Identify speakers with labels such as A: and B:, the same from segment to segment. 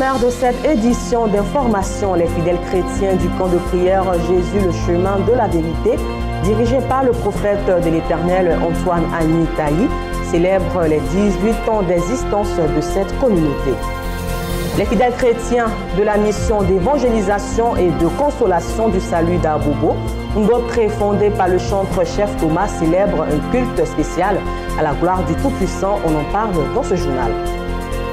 A: sommaire de cette édition d'information, les fidèles chrétiens du camp de prière Jésus, le chemin de la vérité, dirigé par le prophète de l'Éternel Antoine Agni-Taï, célèbrent les 18 ans d'existence de cette communauté. Les fidèles chrétiens de la mission d'évangélisation et de consolation du salut d'Abobo, une doctrine fondée par le chantre-chef Thomas, célèbre un culte spécial à la gloire du Tout-Puissant. On en parle dans ce journal.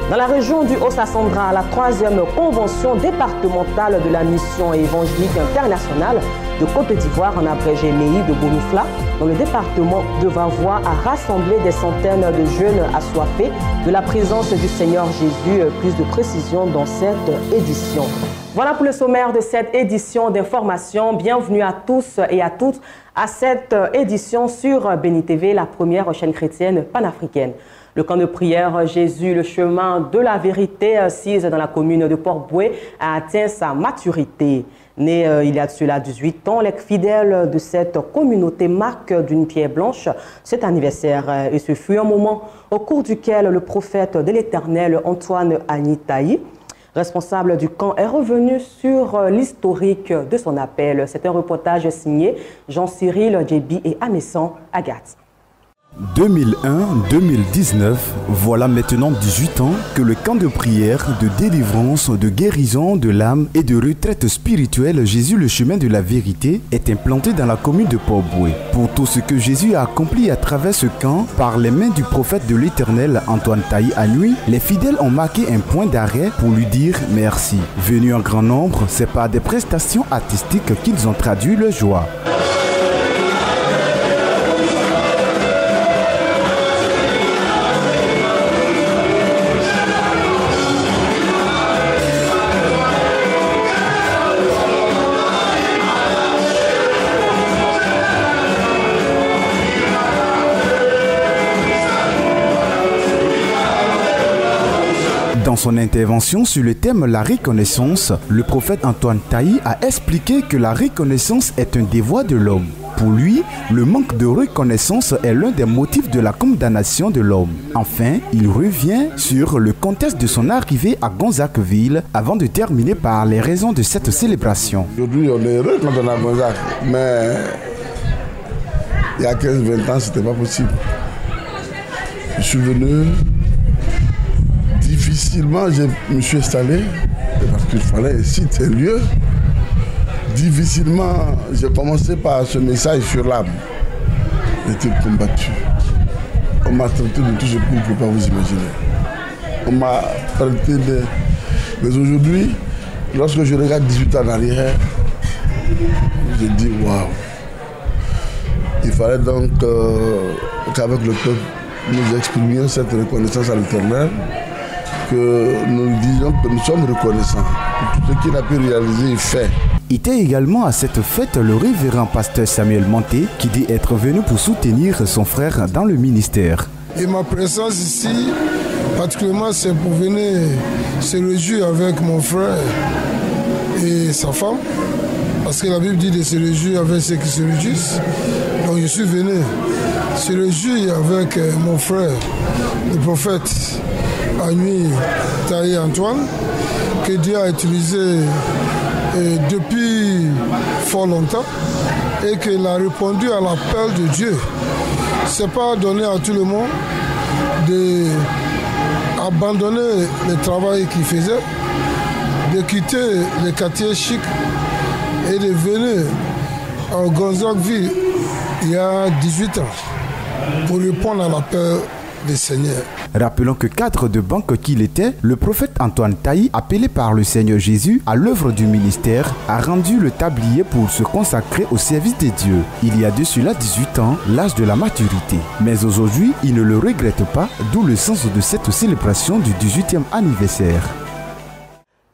A: Dans la région du Haut-Sassandra, la 3e convention départementale de la mission évangélique internationale de Côte d'Ivoire, en abrégé MEI de Bonoufla, dans le département de Vavois, a rassemblé des centaines de jeunes assoiffés de la présence du Seigneur Jésus. Plus de précisions dans cette édition. Voilà pour le sommaire de cette édition d'information. Bienvenue à tous et à toutes à cette édition sur Béni TV, la première chaîne chrétienne panafricaine. Le camp de prière Jésus, le chemin de la vérité, assise dans la commune de Port-Boué, a atteint sa maturité. Né il y a de cela 18 ans, les fidèles de cette communauté marquent d'une pierre blanche cet anniversaire. Et ce fut un moment au cours duquel le prophète de l'Éternel Antoine Agni-Taï, responsable du camp, est revenu sur l'historique de son appel. C'est un reportage signé Jean-Cyril Djebi et Amessan Agathe.
B: 2001-2019, voilà maintenant 18 ans que le camp de prière, de délivrance, de guérison de l'âme et de retraite spirituelle Jésus le chemin de la vérité est implanté dans la commune de Port-Boué. Pour tout ce que Jésus a accompli à travers ce camp, par les mains du prophète de l'Éternel Antoine Taï Agni, les fidèles ont marqué un point d'arrêt pour lui dire merci. Venus en grand nombre, c'est par des prestations artistiques qu'ils ont traduit leur joie. Dans son intervention sur le thème la reconnaissance, le prophète Antoine Taï a expliqué que la reconnaissance est un devoir de l'homme. Pour lui, le manque de reconnaissance est l'un des motifs de la condamnation de l'homme. Enfin, il revient sur le contexte de son arrivée à Gonzagueville avant de terminer par les raisons de cette célébration.
C: Aujourd'hui, on est heureux quand on est à Gonzague, mais il y a 15-20 ans, c'était pas possible. Je suis venu. Difficilement, je me suis installé parce qu'il fallait un site, un lieu. Difficilement, j'ai commencé par ce message sur l'âme. J'ai été combattu. On m'a traité de tout ce que vous ne pouvez pas vous imaginer. On m'a traité de... Mais aujourd'hui, lorsque je regarde 18 ans en arrière, je dis waouh. Il fallait donc qu'avec le peuple, nous exprimions cette reconnaissance à l'Éternel, que nous disions que nous sommes reconnaissants pour tout ce qu'il a pu réaliser et faire.
B: Était également à cette fête le révérend pasteur Samuel Monté qui dit être venu pour soutenir son frère dans le ministère.
D: Et ma présence ici, particulièrement, c'est pour venir se réjouir avec mon frère et sa femme, parce que la Bible dit de se réjouir avec ceux qui se réjouissent. Donc je suis venu se réjouir avec mon frère, le prophète Agni-Taï Antoine, que Dieu a utilisé depuis fort longtemps et qu'il a répondu à l'appel de Dieu. Ce n'est pas donné à tout le monde d'abandonner le travail qu'il faisait, de quitter les quartiers chics et de venir à Gonzagueville il y a 18 ans pour répondre à l'appel du Seigneur.
B: Rappelons que cadre de banque qu'il était, le prophète Antoine Taï, appelé par le Seigneur Jésus à l'œuvre du ministère, a rendu le tablier pour se consacrer au service de Dieu. Il y a de cela 18 ans, l'âge de la maturité. Mais aujourd'hui, il ne le regrette pas, d'où le sens de cette célébration du 18e anniversaire.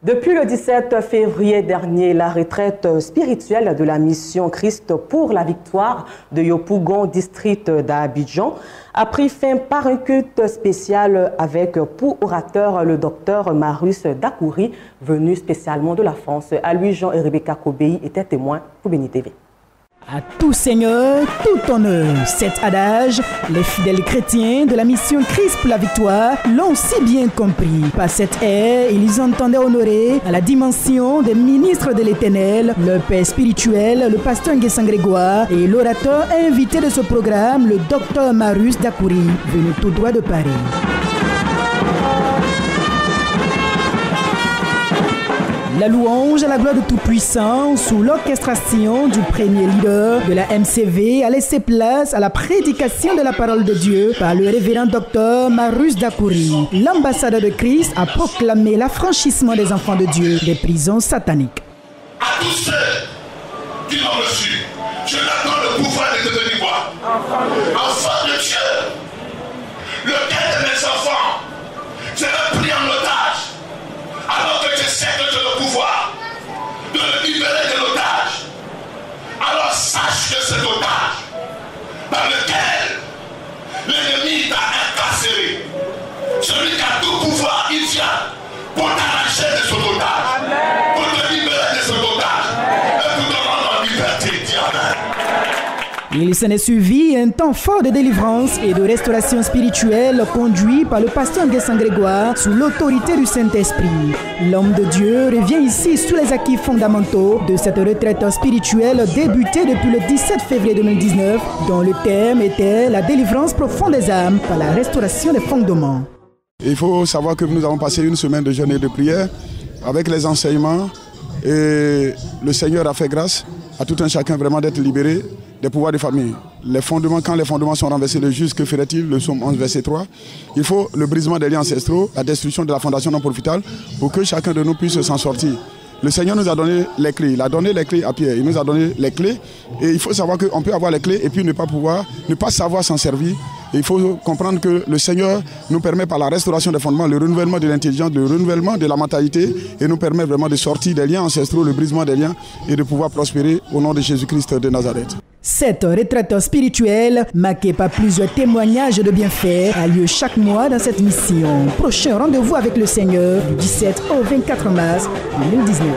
A: Depuis le 17 février dernier, la retraite spirituelle de la mission Christ pour la victoire de Yopougon, district d'Abidjan, a pris fin par un culte spécial avec pour orateur le docteur Marius Dakouri, venu spécialement de la France. À lui, Jean et Rebecca Kobéi étaient témoins pour Béni TV.
E: À tout Seigneur, tout honneur. Cet adage, les fidèles chrétiens de la mission Christ pour la victoire l'ont si bien compris. Par cette ère, ils entendaient honorer à la dimension des ministres de l'Éternel, leur père spirituel, le pasteur Nguessan Grégoire et l'orateur invité de ce programme, le docteur Marius Dakouri, venu tout droit de Paris. La louange à la gloire de Tout-Puissant sous l'orchestration du premier leader de la MCV a laissé place à la prédication de la parole de Dieu par le révérend docteur Marius Dakouri. L'ambassadeur de Christ a proclamé l'affranchissement des enfants de Dieu des prisons sataniques.
F: À tous ceux qui l'ont reçu, je leur donne le pouvoir de devenir quoi? Enfants de Dieu. Lequel de mes enfants sera pris en otage alors que je sais que j'ai le pouvoir de le libérer de l'otage? Alors sache que cet otage dans lequel l'ennemi t'a incarcéré, celui qui a tout pouvoir, il vient pour t'arracher de cet otage, pour te libérer de cet otage et pour te rendre en liberté. Dis amen.
E: Il s'en est suivi un temps fort de délivrance et de restauration spirituelle conduit par le pasteur Nguessan Grégoire sous l'autorité du Saint-Esprit. L'homme de Dieu revient ici sous les acquis fondamentaux de cette retraite spirituelle débutée depuis le 17 février 2019, dont le thème était la délivrance profonde des âmes par la restauration des fondements.
C: Il faut savoir que nous avons passé une semaine de jeûne et de prière avec les enseignements et le Seigneur a fait grâce à tout un chacun vraiment d'être libéré des pouvoirs de famille. Les fondements, quand les fondements sont renversés, le juge, que ferait-il? Le psaume 11, verset 3. Il faut le brisement des liens ancestraux, la destruction de la fondation non profitable pour que chacun de nous puisse s'en sortir. Le Seigneur nous a donné les clés. Il a donné les clés à Pierre. Il nous a donné les clés. Et il faut savoir qu'on peut avoir les clés et puis ne pas savoir s'en servir. Et il faut comprendre que le Seigneur nous permet par la restauration des fondements, le renouvellement de l'intelligence, le renouvellement de la mentalité et nous permet vraiment de sortir des liens ancestraux, le brisement des liens et de pouvoir prospérer au nom de Jésus-Christ de Nazareth.
E: Cette retraite spirituelle, marquée par plusieurs témoignages de bienfaits, a lieu chaque mois dans cette mission. Prochain rendez-vous avec le Seigneur du 17 au 24 mars 2019.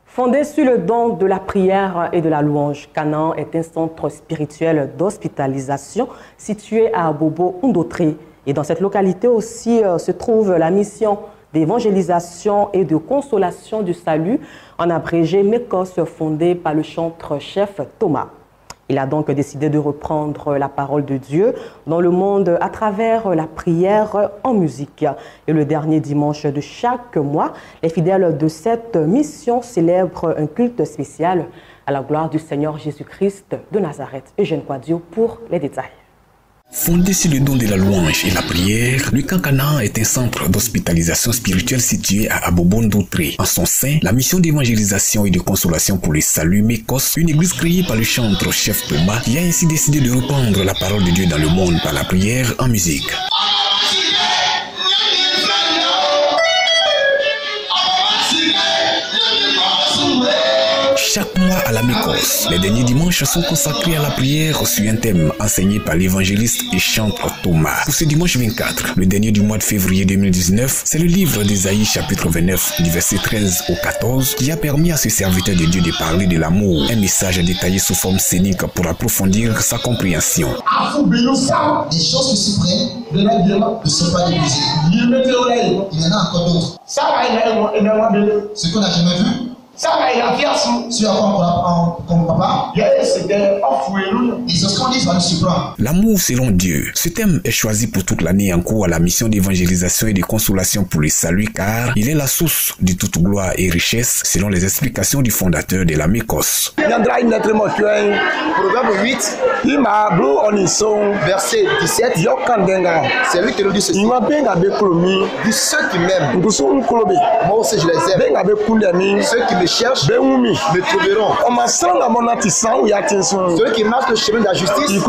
A: Fondé sur le don de la prière et de la louange, Canaan est un centre spirituel d'hospitalisation situé à Bobo-Ndotri. Et dans cette localité aussi se trouve la mission d'évangélisation et de consolation du salut, en abrégé MECOS, fondée par le chantre-chef Thomas. Il a donc décidé de reprendre la parole de Dieu dans le monde à travers la prière en musique. Et le dernier dimanche de chaque mois, les fidèles de cette mission célèbrent un culte spécial à la gloire du Seigneur Jésus-Christ de Nazareth. Eugène Quadio pour les détails.
G: Fondé sur le don de la louange et la prière, le camp Canaan est un centre d'hospitalisation spirituelle situé à Bobo-Ndotri. En son sein, la mission d'évangélisation et de consolation pour le salut MECOS, une église créée par le chantre-chef Thomas, qui a ainsi décidé de reprendre la parole de Dieu dans le monde par la prière en musique. Chaque mois à la MECOS, les derniers dimanches sont consacrés à la prière sur un thème enseigné par l'évangéliste et chantre Thomas. Pour ce dimanche 24, le dernier du mois de février 2019, c'est le livre d'Ésaïe chapitre 29, du verset 13 au 14, qui a permis à ce serviteur de Dieu de parler de l'amour, un message détaillé sous forme scénique pour approfondir sa compréhension.
H: Des choses qui se prennent ne sont pas des musiques. Il y en a encore d'autres. Ce qu'on n'a jamais vu. Tu apprends comme papa. Et c'est ce qu'on dit, ça nous surprend.
G: L'amour selon Dieu. Ce thème est choisi pour toute l'année en cours à la mission d'évangélisation et de consolation pour le salut, car il est la source de toute gloire et richesse selon les explications du fondateur de la MECOS.
H: Proverbe 8, verset 17. C'est lui qui nous dit ceci. Dit ceux qui m'aiment, moi aussi je les aime. Ceux qui me me cherchent
C: me
H: trouveront. Celui qui marche le chemin de la justice, lui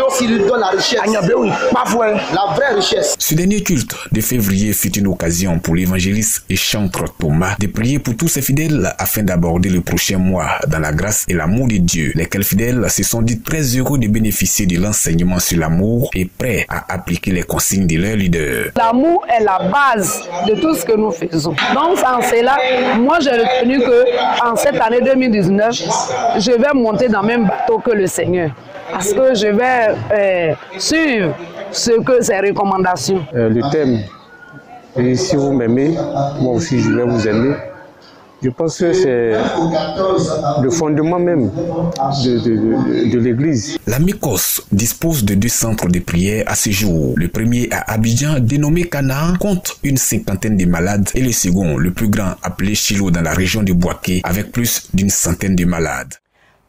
H: aussi lui donne la richesse, la vraie richesse.
G: Ce dernier culte de février fut une occasion pour l'évangéliste et chantre Thomas de prier pour tous ses fidèles afin d'aborder le prochain mois dans la grâce et l'amour de Dieu. Lesquels fidèles se sont dit très heureux de bénéficier de l'enseignement sur l'amour et prêts à appliquer les consignes de leur leader.
I: L'amour est la base de tout ce que nous faisons. Donc en cela, moi j'ai retenu que en cette année 2019, je vais monter dans le même bateau que le Seigneur. Parce que je vais suivre ce que ses recommandations.
J: Le thème, et si vous m'aimez, moi aussi je vais vous aimer. Je pense que c'est le fondement même de l'Église.
G: La Mykos dispose de 2 centres de prière à ce jour. Le premier à Abidjan, dénommé Canaan, compte une 50aine de malades et le second, le plus grand, appelé Chilo dans la région de Boaké, avec plus d'une centaine de malades.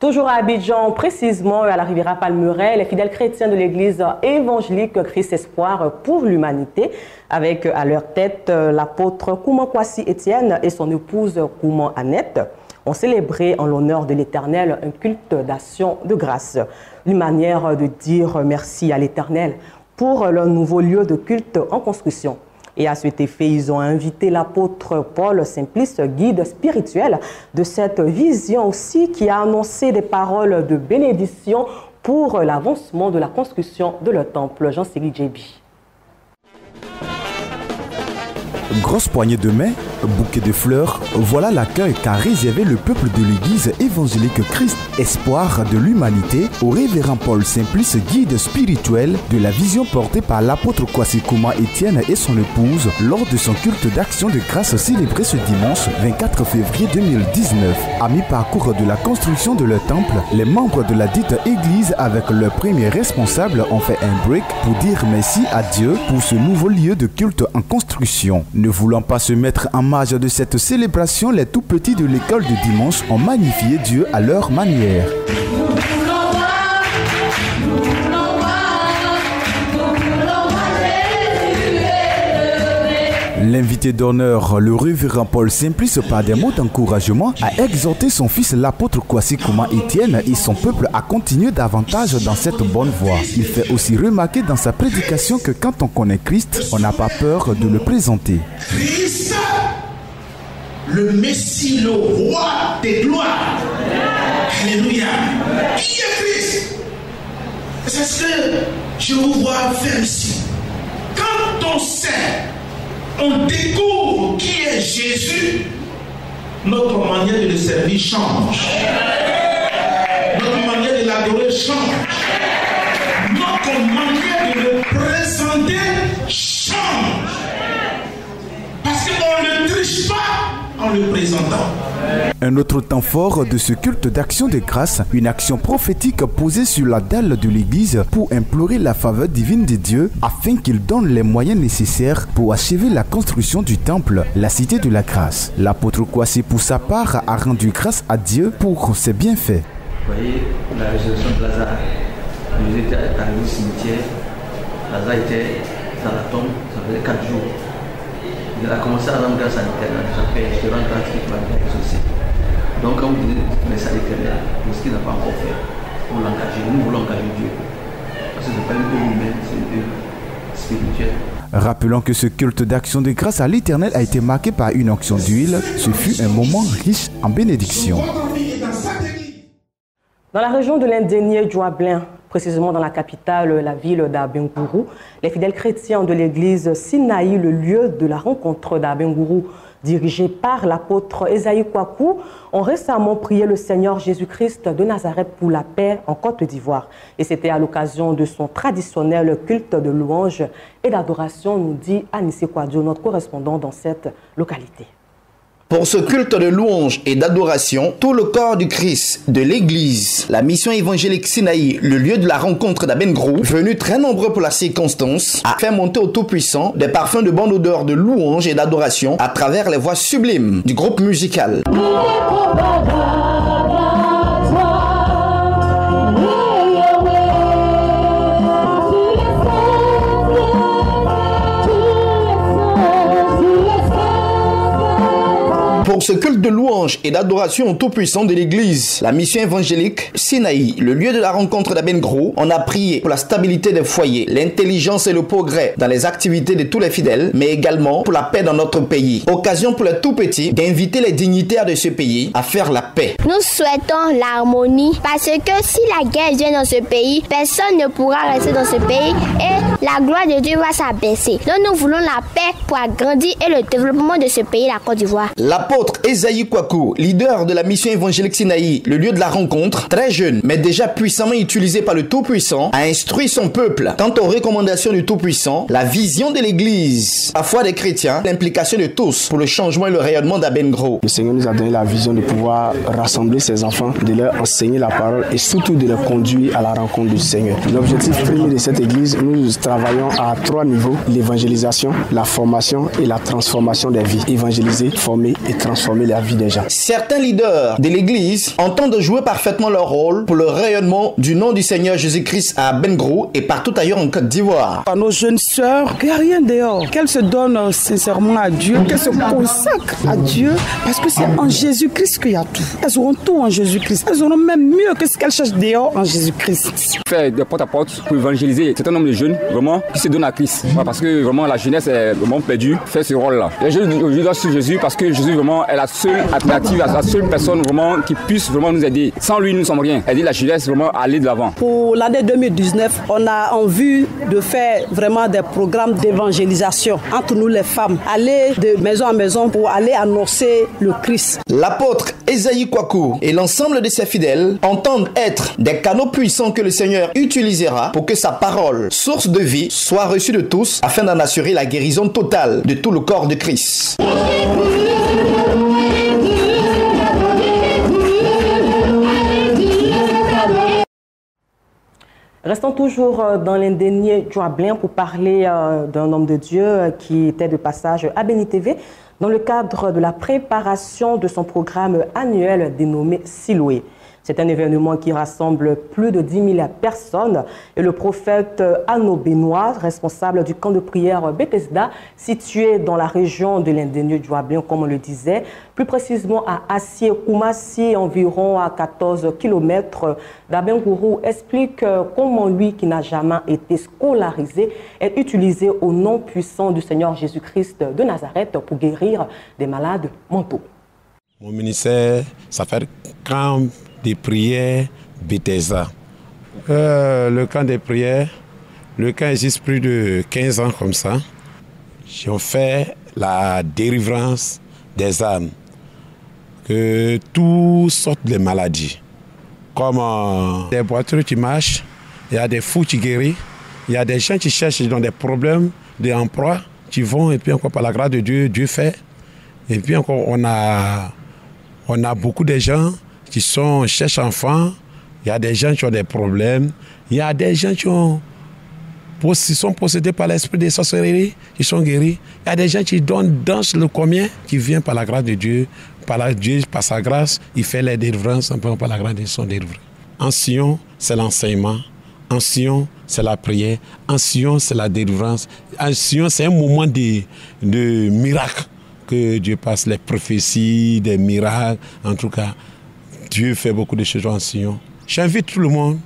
A: Toujours à Abidjan, précisément à la Riviera Palmeraie, les fidèles chrétiens de l'église évangélique Christ Espoir pour l'humanité, avec à leur tête l'apôtre Kouman Kwasi Étienne et son épouse Kouman Annette, ont célébré en l'honneur de l'Éternel un culte d'action de grâce. Une manière de dire merci à l'Éternel pour leur nouveau lieu de culte en construction. Et à cet effet, ils ont invité l'apôtre Paul Simplice, guide spirituel de cette vision aussi, qui a annoncé des paroles de bénédiction pour l'avancement de la construction de leur temple. Jean-Céline Djebi.
B: Grosse poignée de main, bouquet de fleurs, voilà l'accueil qu'a réservé le peuple de l'église évangélique Christ Espoir de l'humanité au révérend Paul Simplice, guide spirituel de la vision portée par l'apôtre Kwasi Kouman Étienne et son épouse lors de son culte d'action de grâce célébré ce dimanche 24 février 2019. À mi-parcours de la construction de leur temple, les membres de la dite église avec leur premier responsable ont fait un break pour dire merci à Dieu pour ce nouveau lieu de culte en construction. Ne voulant pas se mettre en marge de cette célébration, les tout petits de l'école de dimanche ont magnifié Dieu à leur manière. L'invité d'honneur, le révérend Paul Simplice, par des mots d'encouragement, a exhorté son fils l'apôtre Kwasi Kouman Étienne et son peuple à continuer davantage dans cette bonne voie. Il fait aussi remarquer dans sa prédication que quand on connaît Christ, on n'a pas peur de le présenter.
F: Christ, le Messie, le roi des gloires. Alléluia. Qui est Christ? C'est ce que je vous vois faire ici. Quand on sait, on découvre qui est Jésus, notre manière de le servir change. Notre manière de l'adorer change. Notre manière de le présenter change. Parce qu'on ne le triche pas en le présentant.
B: Un autre temps fort de ce culte d'action de grâce, une action prophétique posée sur la dalle de l'église pour implorer la faveur divine de Dieu afin qu'il donne les moyens nécessaires pour achever la construction du temple, la cité de la grâce. L'apôtre Kwasi, pour sa part, a rendu grâce à Dieu pour ses bienfaits.
K: Vous voyez la résurrection de Lazare. Il était arrivé au cimetière, Lazare était dans la tombe, ça faisait 4 jours. Il a commencé à rendre grâce à l'Éternel, ça fait je rends grâce qu'il va bien exaucer. Donc quand vous dites merci à l'Éternel pour ce qu'il n'a pas encore fait, pour l'engager, nous voulons engager Dieu. Parce que ce n'est pas une œuvre humaine, c'est une œuvre spirituelle.
B: Rappelons que ce culte d'action de grâce à l'Éternel a été marqué par une onction d'huile. Ce fut un moment riche en bénédictions.
A: Dans la région de l'Indénié Djouablin, précisément dans la capitale, la ville d'Abengourou, les fidèles chrétiens de l'église Sinaï, le lieu de la rencontre d'Abengourou, dirigé par l'apôtre Esaïe Kouakou, ont récemment prié le Seigneur Jésus-Christ de Nazareth pour la paix en Côte d'Ivoire. Et c'était à l'occasion de son traditionnel culte de louange et d'adoration, nous dit Anissé Kouadio, notre correspondant dans cette localité.
L: Pour ce culte de louange et d'adoration, tout le corps du Christ de l'Église, la mission évangélique Sinaï, le lieu de la rencontre d'Abengourou, venu très nombreux pour la circonstance, a fait monter au Tout-Puissant des parfums de bonne odeur de louange et d'adoration à travers les voix sublimes du groupe musical. Pour pour ce culte de louange et d'adoration au Tout-Puissant de l'Église, la mission évangélique Sinaï, le lieu de la rencontre d'Abengro, on a prié pour la stabilité des foyers, l'intelligence et le progrès dans les activités de tous les fidèles, mais également pour la paix dans notre pays. Occasion pour les tout-petits d'inviter les dignitaires de ce pays à faire la paix.
M: Nous souhaitons l'harmonie parce que si la guerre vient dans ce pays, personne ne pourra rester dans ce pays et la gloire de Dieu va s'abaisser. Donc nous voulons la paix pour agrandir et le développement de ce pays, la Côte d'Ivoire.
L: L'apôtre Esaïe Kwaku, leader de la mission évangélique Sinaï, le lieu de la rencontre, très jeune mais déjà puissamment utilisé par le Tout-Puissant, a instruit son peuple quant aux recommandations du Tout-Puissant, la vision de l'Église, la foi des chrétiens, l'implication de tous pour le changement et le rayonnement d'Abengro.
N: Le Seigneur nous a donné la vision de pouvoir rassembler ses enfants, de leur enseigner la parole et surtout de les conduire à la rencontre du Seigneur. L'objectif premier de cette Église, nous travaillons à 3 niveaux, l'évangélisation, la formation et la transformation des vies. Évangéliser, former et transformer la vie des gens.
L: Certains leaders de l'Église entendent jouer parfaitement leur rôle pour le rayonnement du nom du Seigneur Jésus-Christ à Abengro et partout ailleurs en Côte d'Ivoire.
O: À nos jeunes sœurs, qu'il n'y a rien dehors, qu'elles se donnent sincèrement à Dieu, qu'elles se consacrent à Dieu, parce que c'est en Jésus-Christ qu'il y a tout. Elles auront tout en Jésus-Christ. Elles auront même mieux que ce qu'elles cherchent dehors en Jésus-Christ.
P: Faire des porte à porte pour évangéliser un certain nombre de jeunes, vraiment, qui se donnent à Christ. Parce que vraiment la jeunesse est vraiment perdue, fait ce rôle-là. Les jeunes aujourd'hui doivent suivre Jésus parce que Jésus vraiment est la seule alternative, la seule personne vraiment qui puisse vraiment nous aider. Sans lui, nous ne sommes rien. Aider la jeunesse vraiment à aller de l'avant.
O: Pour l'année 2019, on a envie de faire vraiment des programmes d'évangélisation entre nous les femmes. Aller de maison en maison pour aller annoncer le Christ.
L: L'apôtre Esaïe Kwaku et l'ensemble de ses fidèles entendent être des canaux puissants que le Seigneur utilisera pour que sa parole, source de vie, soit reçue de tous afin d'en assurer la guérison totale de tout le corps de Christ.
A: Restons toujours dans l'indénié Djoablin pour parler d'un homme de Dieu qui était de passage à Béni TV dans le cadre de la préparation de son programme annuel dénommé Siloé. C'est un événement qui rassemble plus de 10 000 personnes et le prophète Anno Benoît, responsable du camp de prière Bethesda, situé dans la région de l'indénié Djoablin, comme on le disait, plus précisément à Assié-Koumassi, environ à 14 km d'Abengourou, explique comment lui, qui n'a jamais été scolarisé, est utilisé au nom puissant du Seigneur Jésus-Christ de Nazareth pour guérir des malades mentaux.
Q: Mon ministère, ça fait camp des prières Bethesda. Le camp des prières, le camp existe plus de 15 ans comme ça. J'ai fait la délivrance des âmes, que toutes sortes de maladies, comme des voitures qui marchent, il y a des fous qui guérissent, il y a des gens qui cherchent dans des problèmes d'emploi, qui vont, et puis encore par la grâce de Dieu, Dieu fait. Et puis encore, on a beaucoup de gens qui cherchent enfants, il y a des gens qui ont des problèmes, il y a des gens qui sont possédés par l'esprit de sorcellerie, qui sont guéris, il y a des gens qui dansent le combien, qui viennent par la grâce de Dieu, par sa grâce, il fait les délivrances, par la grâce de son délivré. En Sion, c'est l'enseignement, en Sion, c'est la prière, en Sion, c'est la délivrance, en Sion, c'est un moment de miracle que Dieu passe, les prophéties, des miracles, en tout cas. Dieu fait beaucoup de choses en Sion. J'invite tout le monde,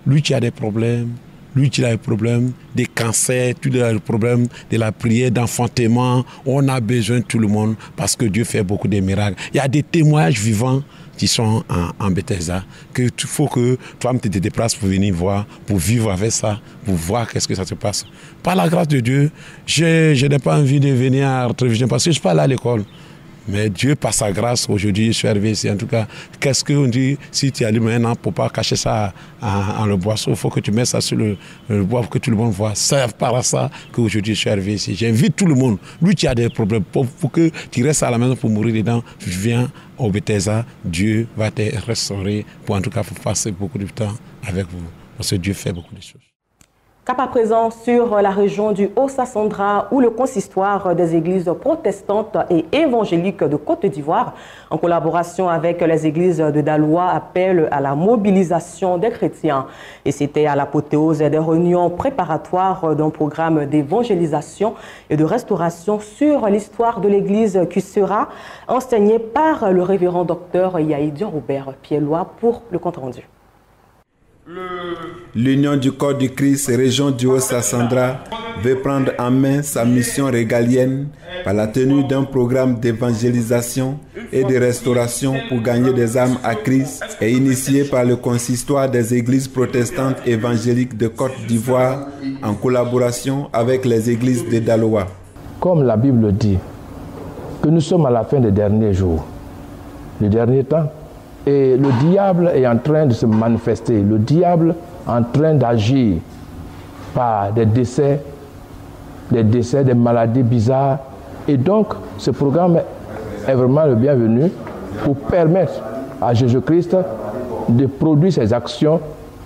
Q: lui qui a des problèmes, lui qui a des problèmes, des cancers, tous les problèmes de la prière, d'enfantement, on a besoin de tout le monde parce que Dieu fait beaucoup de miracles. Il y a des témoignages vivants qui sont en Bethesda, qu'il faut que toi te déplaces pour venir voir, pour vivre avec ça, pour voir qu'est-ce que ça se passe. Par la grâce de Dieu, je n'ai pas envie de venir à télévision parce que je ne suis pas allé à l'école. Mais Dieu, par sa grâce, aujourd'hui, je suis arrivé ici. En tout cas, qu'est-ce qu'on dit? Si tu allumes un pour ne pas cacher ça en le boisseau, il faut que tu mettes ça sur le bois pour que tout le monde voit. C'est par ça qu'aujourd'hui, je suis arrivé ici. J'invite tout le monde. Lui qui a des problèmes, pour que tu restes à la maison pour mourir dedans, viens au Bethesda. Dieu va te restaurer pour en tout cas pour passer beaucoup de temps avec vous. Parce que Dieu fait beaucoup de choses.
A: Cap à présent sur la région du Haut-Sassandra où le consistoire des églises protestantes et évangéliques de Côte d'Ivoire, en collaboration avec les églises de Daloa, appelle à la mobilisation des chrétiens. Et c'était à l'apothéose des réunions préparatoires d'un programme d'évangélisation et de restauration sur l'histoire de l'église qui sera enseigné par le révérend docteur Yaïdian Robert Piellois pour le compte-rendu.
R: L'Union du corps du Christ, région du Haut-Sassandra, veut prendre en main sa mission régalienne par la tenue d'un programme d'évangélisation et de restauration pour gagner des âmes à Christ et initié par le consistoire des églises protestantes évangéliques de Côte d'Ivoire en collaboration avec les églises de Daloa.
S: Comme la Bible dit, que nous sommes à la fin des derniers jours, les derniers temps, et le diable est en train de se manifester, le diable est en train d'agir par des décès, des maladies bizarres. Et donc, ce programme est vraiment le bienvenu pour permettre à Jésus-Christ de produire ses actions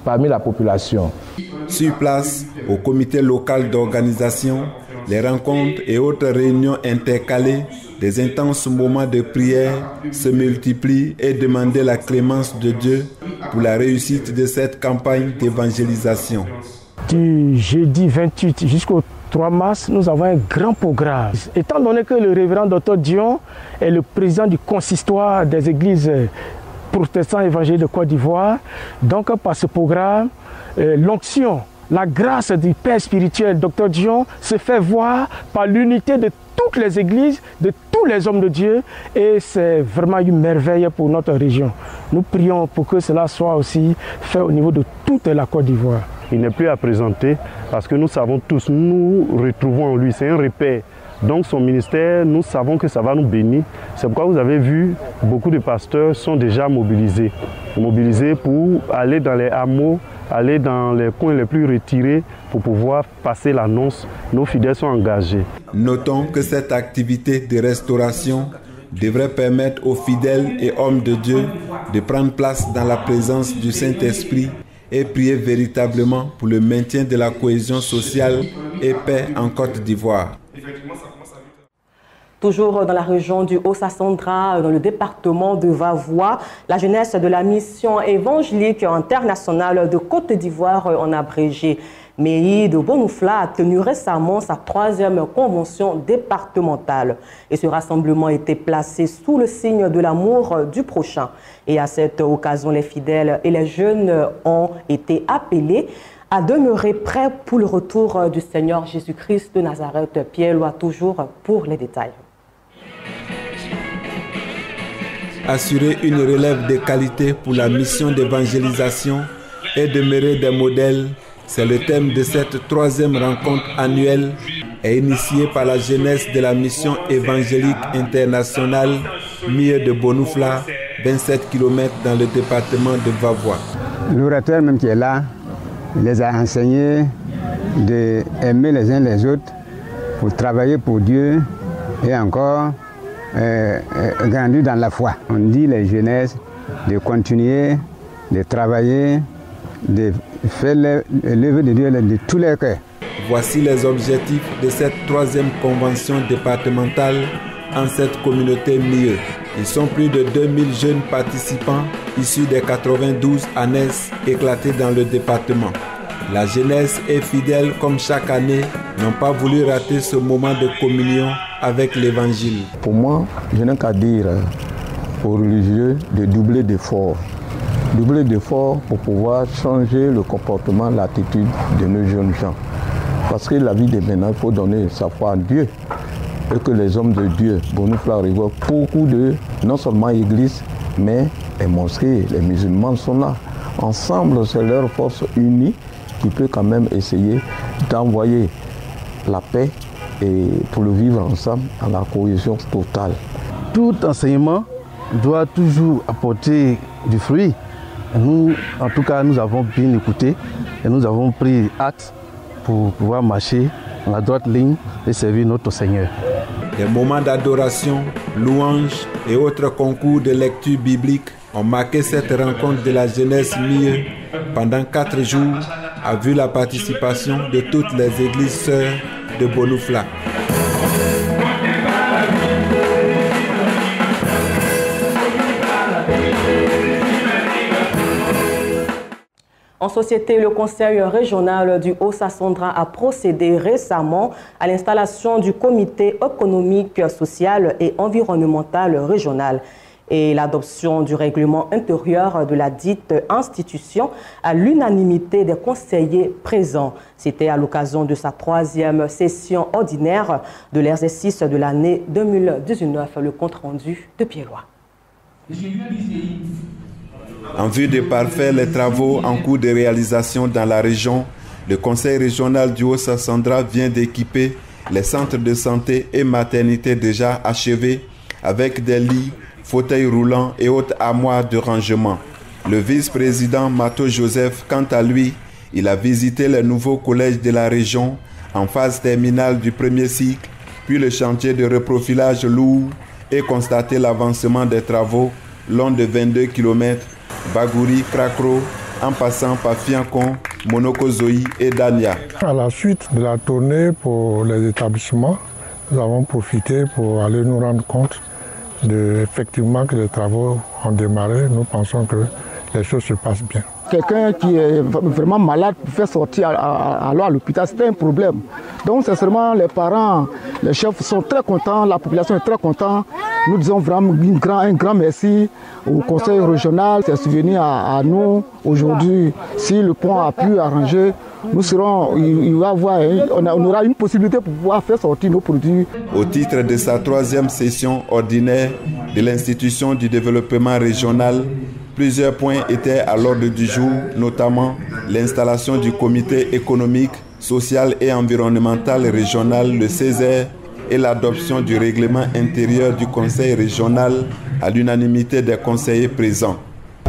S: parmi la population.
R: Sur place, au comité local d'organisation, les rencontres et autres réunions intercalées, des intenses moments de prière se multiplient et demander la clémence de Dieu pour la réussite de cette campagne d'évangélisation.
S: Du jeudi 28 jusqu'au 3 mars, nous avons un grand programme. Étant donné que le révérend Dr Dion est le président du consistoire des églises protestantes évangéliques de Côte d'Ivoire, donc par ce programme, l'onction, la grâce du Père spirituel, Dr Dion, se fait voir par l'unité de toutes les églises, de tous les hommes de Dieu, et c'est vraiment une merveille pour notre région. Nous prions pour que cela soit aussi fait au niveau de toute la Côte d'Ivoire.
T: Il n'est plus à présenter parce que nous savons tous, nous retrouvons en lui, c'est un repère. Donc son ministère, nous savons que ça va nous bénir. C'est pourquoi vous avez vu, beaucoup de pasteurs sont déjà mobilisés pour aller dans les hameaux, aller dans les coins les plus retirés pour pouvoir passer l'annonce. Nos fidèles sont engagés.
R: Notons que cette activité de restauration devrait permettre aux fidèles et hommes de Dieu de prendre place dans la présence du Saint-Esprit et prier véritablement pour le maintien de la cohésion sociale et paix en Côte d'Ivoire.
A: Toujours dans la région du Haut-Sassandra, dans le département de Vavois, la jeunesse de la mission évangélique internationale de Côte d'Ivoire, en abrégé MEI de Bonoufla, a tenu récemment sa 3e convention départementale. Et ce rassemblement était placé sous le signe de l'amour du prochain. Et à cette occasion, les fidèles et les jeunes ont été appelés à demeurer prêts pour le retour du Seigneur Jésus-Christ de Nazareth. Piellois toujours pour les détails.
R: Assurer une relève de qualité pour la mission d'évangélisation et demeurer des modèles, c'est le thème de cette 3e rencontre annuelle et initiée par la jeunesse de la mission évangélique internationale Mie de Bonoufla, 27 km dans le département de Vavois.
U: L'orateur même qui est là, il les a enseignés d'aimer les uns les autres pour travailler pour Dieu et encore grandir dans la foi. On dit les jeunesses de continuer, de travailler, de faire l'œuvre de Dieu de tous les cœurs.
R: Voici les objectifs de cette 3e convention départementale en cette communauté MIE. Ils sont plus de 2000 jeunes participants issus des 92 ANES éclatés dans le département. La jeunesse est fidèle comme chaque année, n'ont pas voulu rater ce moment de communion avec l'évangile.
V: Pour moi, je n'ai qu'à dire aux religieux de doubler d'efforts. Doubler d'efforts pour pouvoir changer le comportement, l'attitude de nos jeunes gens. Parce que la vie de maintenant, il faut donner sa foi à Dieu. Et que les hommes de Dieu, Bonoufla revoient beaucoup de, non seulement églises, mais les mosquées, les musulmans sont là. Ensemble, c'est leur force unie qui peut quand même essayer d'envoyer la paix et pour le vivre ensemble à la cohésion totale.
W: Tout enseignement doit toujours apporter du fruit. Nous, en tout cas, nous avons bien écouté et nous avons pris acte pour pouvoir marcher dans la droite ligne et servir notre Seigneur.
R: Des moments d'adoration, louanges et autres concours de lecture biblique ont marqué cette rencontre de la jeunesse MIE pendant 4 jours a vu la participation de toutes les églises sœurs de Bonoufla.
A: En société, le Conseil régional du Haut-Sassandra a procédé récemment à l'installation du comité économique, social et environnemental régional et l'adoption du règlement intérieur de la dite institution à l'unanimité des conseillers présents. C'était à l'occasion de sa 3e session ordinaire de l'exercice de l'année 2019. Le compte-rendu de Pierrois.
R: En vue de parfaire les travaux en cours de réalisation dans la région, le Conseil régional du Haut-Sassandra vient d'équiper les centres de santé et maternité déjà achevés avec des lits, fauteuils roulants et autres armoires de rangement. Le vice-président Mato Joseph, quant à lui, il a visité les nouveaux collèges de la région en phase terminale du premier cycle, puis le chantier de reprofilage lourd et constaté l'avancement des travaux long de 22 km, Bagouri, Krakro, en passant par Fiancon, Monokozoï et Dania.
C: À la suite de la tournée pour les établissements, nous avons profité pour aller nous rendre compte effectivement que les travaux ont démarré. Nous pensons que les choses se passent bien.
D: Quelqu'un qui est vraiment malade pour faire sortir à l'hôpital, c'est un problème. Donc sincèrement, les parents, les chefs sont très contents, la population est très contente. Nous disons vraiment un grand merci au conseil régional, c'est souvenu à nous aujourd'hui. Si le pont a pu arranger, nous serons, on aura une possibilité pour pouvoir faire sortir nos produits.
R: Au titre de sa 3e session ordinaire de l'institution du développement régional, plusieurs points étaient à l'ordre du jour, notamment l'installation du comité économique, social et environnemental régional, le CESER, et l'adoption du règlement intérieur du Conseil régional à l'unanimité des conseillers présents.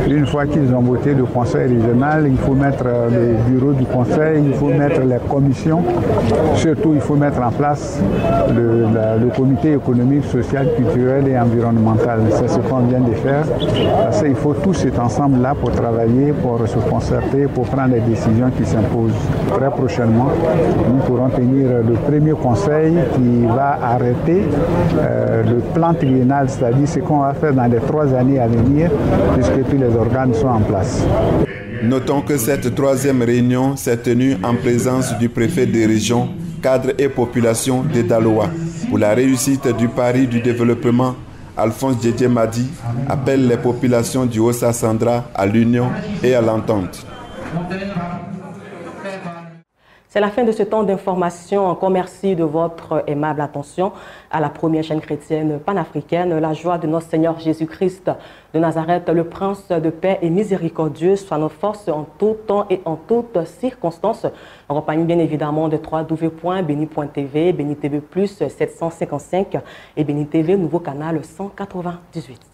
U: Une fois qu'ils ont voté le conseil régional, il faut mettre le bureau du conseil, il faut mettre les commissions. Surtout, il faut mettre en place le comité économique, social, culturel et environnemental. C'est ce qu'on vient de faire. Parce qu'il faut tous être ensemble là pour travailler, pour se concerter, pour prendre les décisions qui s'imposent. Très prochainement, nous pourrons tenir le premier conseil qui va arrêter le plan triennal, c'est-à-dire ce qu'on va faire dans les 3 années à venir, puisque tous les organes sont en place.
R: Notons que cette 3e réunion s'est tenue en présence du préfet de région, cadre et population de Daloa. Pour la réussite du pari du développement, Alphonse Djedje Madi appelle les populations du Haut-Sassandra à l'union et à l'entente.
A: C'est la fin de ce temps d'information. Encore merci de votre aimable attention à la première chaîne chrétienne panafricaine. La joie de notre Seigneur Jésus-Christ de Nazareth, le Prince de paix et miséricordieux, soit notre force en tout temps et en toutes circonstances. En compagnie bien évidemment de www.beni.tv, Beni TV Plus 755 et Beni TV, nouveau canal 198.